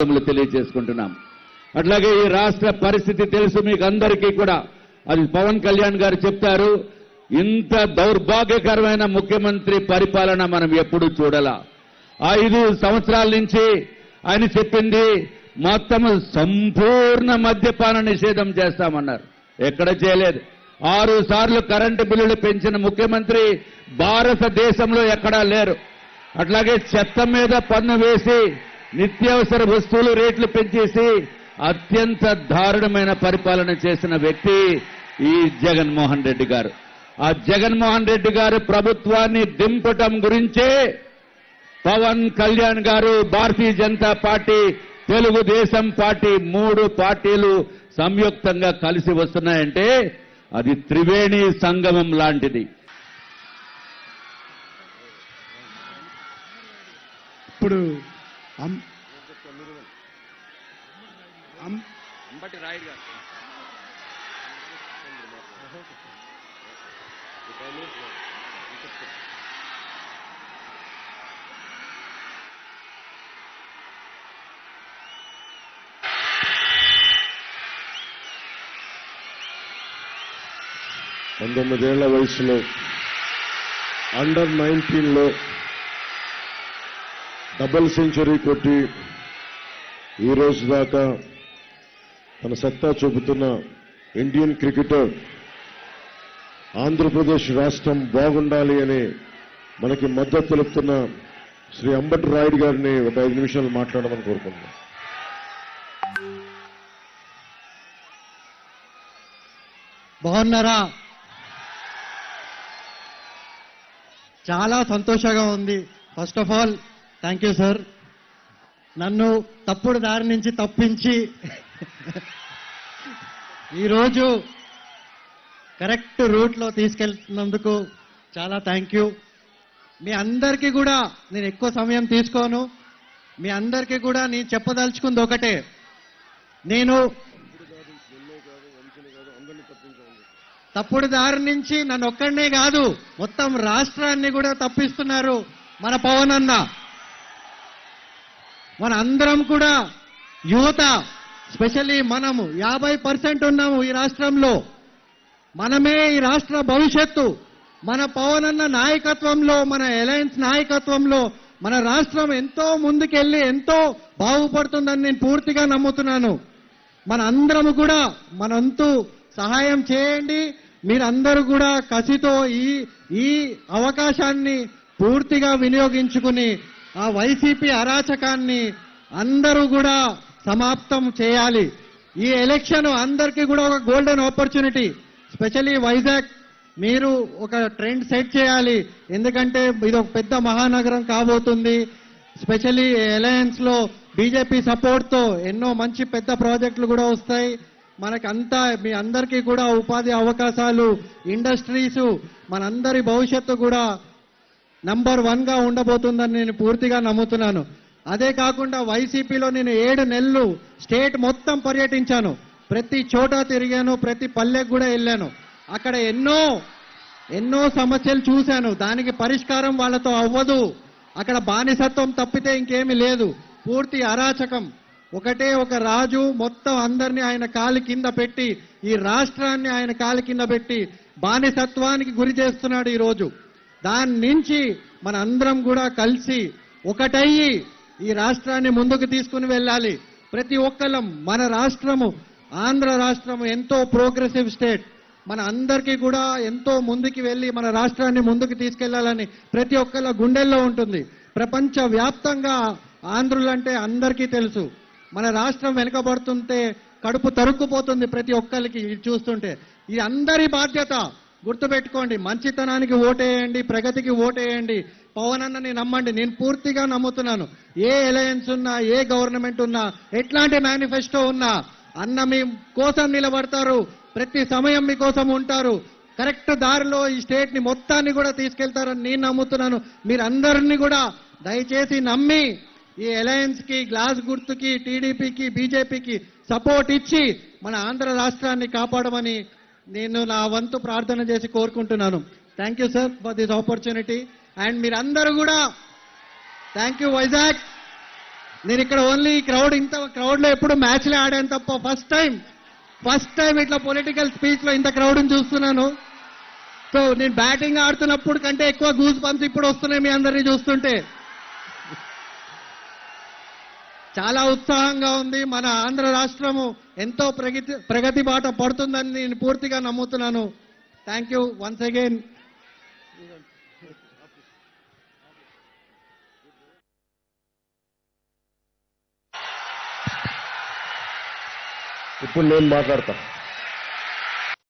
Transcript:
తెలియజేసుకుంటున్నాం. అట్లాగే ఈ రాష్ట్ర పరిస్థితి తెలుసు మీకు అందరికీ కూడా. అది పవన్ కళ్యాణ్ గారు చెప్తారు, ఇంత దౌర్భాగ్యకరమైన ముఖ్యమంత్రి పరిపాలన మనం ఎప్పుడూ చూడాల. 5 సంవత్సరాల నుంచి ఆయన చెప్పింది మొత్తం సంపూర్ణ మద్యపాన నిషేధం చేస్తామన్నారు. ఎక్కడ చేయలేదు. 6 సార్లు కరెంటు బిల్లులు పెంచిన ముఖ్యమంత్రి భారతదేశంలో ఎక్కడా లేరు. అట్లాగే చెత్త మీద పన్ను వేసి నిత్యావసర వస్తువులు రేట్లు పెంచేసి అత్యంత దారుణమైన పరిపాలన చేసిన వ్యక్తి ఈ జగన్మోహన్ రెడ్డి గారు. ఆ జగన్మోహన్ రెడ్డి గారు ప్రభుత్వాన్ని దింపటం గురించే పవన్ కళ్యాణ్ గారు, భారతీయ జనతా పార్టీ, తెలుగుదేశం పార్టీ 3 పార్టీలు సంయుక్తంగా కలిసి వస్తున్నాయంటే అది త్రివేణి సంగమం లాంటిది. ఇప్పుడు అంబటి రాయుడు గారు 19 ఏళ్ల వయసులో అండర్ 19లో డబుల్ సెంచరీ కొట్టి ఈ రోజు దాకా తన సత్తా చూపుతున్న ఇండియన్ క్రికెటర్, ఆంధ్రప్రదేశ్ రాష్ట్రం బాగుండాలి అని మనకి మద్దతు తెలుపుతున్న శ్రీ అంబటి రాయుడు గారిని ఒక 5 నిమిషాలు మాట్లాడమని కోరుకుంటున్నాను. బాగున్నారా? చాలా సంతోషంగా ఉంది. First of all thank you sir. నన్ను తప్పుడు దారి నుంచి తప్పించి ఈరోజు కరెక్ట్ రూట్లో తీసుకెళ్తున్నందుకు చాలా థ్యాంక్ యూ. మీ అందరికీ కూడా నేను ఎక్కువ సమయం తీసుకోను. మీ అందరికీ కూడా నేను చెప్పదలుచుకుంది ఒకటే, నేను తప్పుడు దారి నుంచి నన్ను ఒక్కడనే కాదు మొత్తం రాష్ట్రాన్ని కూడా తప్పిస్తున్నారు మన పవన్ అన్న. మన అందరం కూడా యువత, స్పెషల్లీ మనము 50% ఉన్నాము ఈ రాష్ట్రంలో. మనమే ఈ రాష్ట్ర భవిష్యత్తు. మన పవన్ అన్న నాయకత్వంలో, మన అలయన్స్ నాయకత్వంలో మన రాష్ట్రం ఎంతో ముందుకెళ్లి ఎంతో బాగుపడుతుందని నేను పూర్తిగా నమ్ముతున్నాను. మన అందరము కూడా మనంతు సహాయం చేయండి. మీరందరూ కూడా కసితో ఈ అవకాశాన్ని పూర్తిగా వినియోగించుకుని ఆ వైసీపీ అరాచకాన్ని అందరూ కూడా సమాప్తం చేయాలి. ఈ ఎలక్షన్ అందరికీ కూడా ఒక గోల్డెన్ ఆపర్చునిటీ. స్పెషల్లీ వైజాగ్ మీరు ఒక ట్రెండ్ సెట్ చేయాలి. ఎందుకంటే ఇది ఒక పెద్ద మహానగరం కాబోతుంది. స్పెషల్లీ అలయన్స్ లో బీజేపీ సపోర్ట్ తో ఎన్నో మంచి పెద్ద ప్రాజెక్టులు కూడా వస్తాయి. మనకంతా మీ అందరికీ కూడా ఉపాధి అవకాశాలు, ఇండస్ట్రీస్, మనందరి భవిష్యత్తు కూడా నంబర్ 1గా ఉండబోతుందని నేను పూర్తిగా నమ్ముతున్నాను. అదే కాకుండా వైసీపీలో నేను 7 నెలలు స్టేట్ మొత్తం పర్యటించాను. ప్రతి చోట తిరిగాను, ప్రతి పల్లెకు కూడా వెళ్ళాను. అక్కడ ఎన్నో సమస్యలు చూశాను. దానికి పరిష్కారం వాళ్ళతో అవ్వదు. అక్కడ బానిసత్వం తప్పితే ఇంకేమీ లేదు. పూర్తి అరాచకం. ఒకటే ఒక రాజు మొత్తం అందరినీ ఆయన కాలి కింద పెట్టి, ఈ రాష్ట్రాన్ని ఆయన కాలి కింద పెట్టి బానిసత్వానికి గురి చేస్తున్నాడు ఈరోజు. దాని నుంచి మన అందరం కూడా కలిసి ఒకటయ్యి ఈ రాష్ట్రాన్ని ముందుకు తీసుకుని వెళ్ళాలి. ప్రతి ఒక్కళ్ళం మన రాష్ట్రము, ఆంధ్ర రాష్ట్రము ఎంతో ప్రోగ్రెసివ్ స్టేట్. మన అందరికీ కూడా ఎంతో ముందుకు వెళ్ళి మన రాష్ట్రాన్ని ముందుకు తీసుకెళ్లాలని ప్రతి ఒక్కళ్ళ గుండెల్లో ఉంటుంది. ప్రపంచ వ్యాప్తంగా ఆంధ్రులంటే అందరికీ తెలుసు. మన రాష్ట్రం వెనుకబడుతుంటే కడుపు తరుక్కుపోతుంది ప్రతి ఒక్కరికి చూస్తుంటే. ఇది అందరి బాధ్యత. గుర్తుపెట్టుకోండి, మంచితనానికి ఓటేయండి, ప్రగతికి ఓటేయండి. పవన్ అన్నని నమ్మండి. నేను పూర్తిగా నమ్ముతున్నాను. ఏ అలయన్స్ ఉన్నా, ఏ గవర్నమెంట్ ఉన్నా, ఎట్లాంటి మేనిఫెస్టో ఉన్నా అన్న మీ కోసం నిలబడతారు. ప్రతి సమయం మీకోసం ఉంటారు. కరెక్ట్ దారిలో ఈ స్టేట్ ని మొత్తాన్ని కూడా తీసుకెళ్తారని నేను నమ్ముతున్నాను. మీరందరినీ కూడా దయచేసి నమ్మి ఈ అలయన్స్ కి, గ్లాస్ గుర్తుకి, టీడీపీకి, బీజేపీకి సపోర్ట్ ఇచ్చి మన ఆంధ్ర రాష్ట్రాన్ని కాపాడమని నేను నా వంతు ప్రార్థన చేసి కోరుకుంటున్నాను. Thank you sir for this opportunity. And మీరందరూ కూడా థ్యాంక్ యూ వైజాగ్. నేను ఇక్కడ ఓన్లీ ఈ క్రౌడ్ ఇంత క్రౌడ్ లో ఎప్పుడు మ్యాచ్లే ఆడాను తప్ప ఫస్ట్ టైం ఇట్లా పొలిటికల్ స్పీచ్ లో ఇంత క్రౌడ్ చూస్తున్నాను. సో నేను బ్యాటింగ్ ఆడుతున్నప్పుడు కంటే ఎక్కువ గూస్ బంప్స్ ఇప్పుడు వస్తున్నాయి మీ అందరినీ చూస్తుంటే. చాలా ఉత్సాహంగా ఉంది. మన ఆంధ్ర రాష్ట్రము ఎంతో ప్రగతి బాట పడుతుందని నేను పూర్తిగా నమ్ముతున్నాను. Thank you once again. ఇప్పుడు నేను మాట్లాడతా.